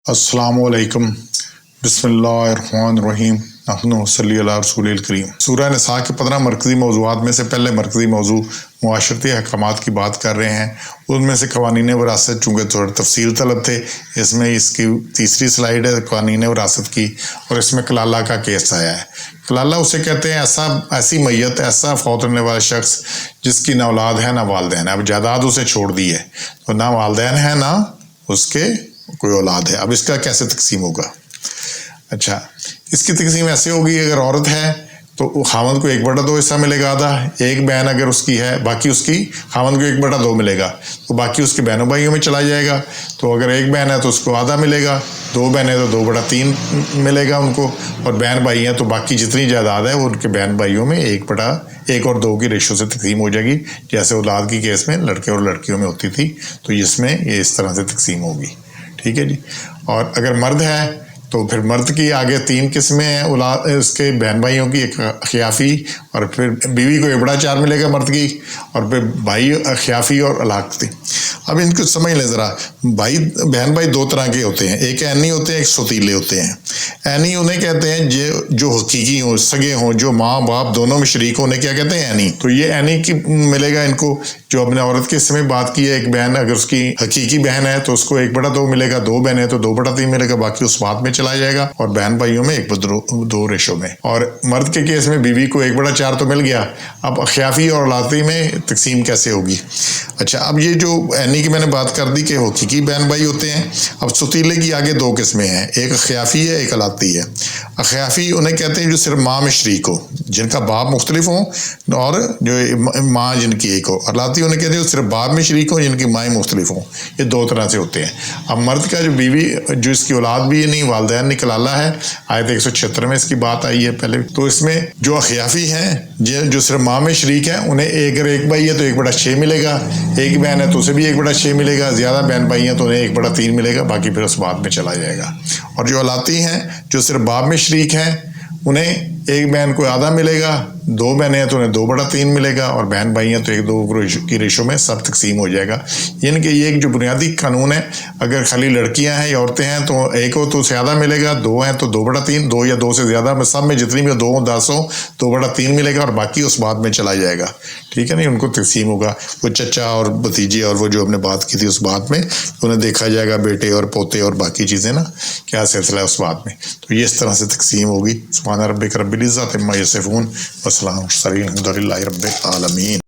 अस्सलामुअलैकुम बिस्मिल्लाहिर्रहमानिर्रहीम नहनु सल्ली अला रसूलिल करीम। सूरह निसा के 15 मरकज़ी मौज़ूआत में से पहले मरकज़ी मौजू मुआशरती अहकामात की बात कर रहे हैं। उनमें से क़वानीन वरासत चूँकि थोड़ा तफसील तलब थे, इसमें इसकी तीसरी स्लाइड है क़वानीन वरासत की, और इसमें कलाला का केस आया है। कलाला उसे कहते हैं ऐसी मैयत, ऐसा फौत होने वाला शख्स जिसकी ना औलाद है ना वालिदैन है। अब जायदाद उसे छोड़ दी है तो ना वालिदैन है ना उसके कोई औलाद है। अब इसका कैसे तकसीम होगा? अच्छा, इसकी तकसीम ऐसे होगी, अगर औरत है तो खामद को 1/2 हिस्सा मिलेगा आधा, एक बहन अगर उसकी है बाकी उसकी खामद को 1/2 मिलेगा, तो बाकी उसके बहनों भाइयों में चला जाएगा। तो अगर एक बहन है तो उसको आधा मिलेगा, 2 बहनें तो 2/3 मिलेगा उनको, और बहन भाई हैं तो बाकी जितनी जायदाद है वो उनके बहन भाइयों में 1 और 2 की रेशो से तकसीम हो जाएगी, जैसे औलाद की केस में लड़के और लड़कियों में होती थी। तो इसमें ये इस तरह से तकसीम होगी, ठीक है जी। और अगर मर्द है तो फिर मर्द की आगे 3 किस्में हैं औलाद उसके बहन भाइयों की, एक ख़ियाफ़ी, और फिर बीवी को 1/4 मिलेगा मर्द की, और फिर भाई ख़ियाफ़ी और अलाक़ती। अब इनको समझ लें ज़रा, बहन भाई 2 तरह के होते हैं, एक ऐनी होते हैं, एक सतीले होते हैं। ऐनी उन्हें कहते हैं जो हकीकी हों, सगे हों, जो माँ बाप दोनों में शरीक होने क्या कहते हैं, ऐनी। तो ये ऐनी की मिलेगा इनको, जो अपने औरत के इसमें बात की है, एक बहन अगर उसकी हकीकी बहन है तो उसको 1/2 मिलेगा, 2 बहन है तो 2/3 मिलेगा, बाकी उस बात में चला जाएगा, और बहन भाइयों में 1/2 रेशो में। और मर्द के केस में बीवी को 1/4 तो मिल गया। अब ख़ियाफ़ी और औलाती में तकसीम कैसे होगी? अच्छा, अब ये जो ऐनी की मैंने बात कर दी कि हकीकी बहन भाई होते हैं। अब सतीले की आगे 2 किस्में हैं, एक ख़ियाफ़ी है, एक अलाती है। ख़ियाफ़ी उन्हें कहते हैं जो सिर्फ माँ में शरीक हो, जिनका बाप मुख्तलिफ हो और जो माँ जिनकी एक हो। अलाती उन्हें कहते हैं जो सिर्फ बाप में शरीक हो, जिनकी माएँ मुख्तलिफ हों। ये 2 तरह से होते हैं। अब मर्द का जो बीवी जो इसकी औलाद भी नहीं, वालिदैन नहीं, कलाला है, आयत 176 में इसकी बात आई है पहले। तो इसमें जो ख़ियाफ़ी हैं जो सिर्फ माँ में शरीक है, उन्हें अगर एक भाई है तो 1/6 मिलेगा, एक बहन है तो उसे भी 1/6 मिलेगा, ज़्यादा बहन भाई हैं तो उन्हें 1/3 मिलेगा, बाकी फिर उस बात में चला जाएगा। और जो औलाती हैं जो सिर्फ बाप में शरीक हैं, उन्हें एक बहन को आधा मिलेगा, 2 बहनें हैं तो उन्हें 2/3 मिलेगा, और बहन भाई हैं तो 1/2 की रेशो में सब तकसीम हो जाएगा। यानी कि ये एक जो बुनियादी कानून है, अगर खाली लड़कियां हैं या औरतें हैं तो एक हो तो उसे आधा मिलेगा, 2 हैं तो 2/3, 2 या 2 से ज़्यादा में सब में जितनी भी 2 10 हो 2/3 मिलेगा, और बाकी उस बात में चला जाएगा, ठीक है नहीं। उनको तकसीम होगा, वो चचा और भतीजे और वो जो हमने बात की थी उस बात में उन्हें देखा जाएगा, बेटे और पोते और बाकी चीज़ें ना, क्या सिलसिला है उस बात में। तो ये इस तरह से तकसीम होगी। सुभान रब्बिक रब्बिल इज़्ज़ति अम्मा यसिफ़ून, वस्सलामुन अलैहि रब्बिल आलमीन।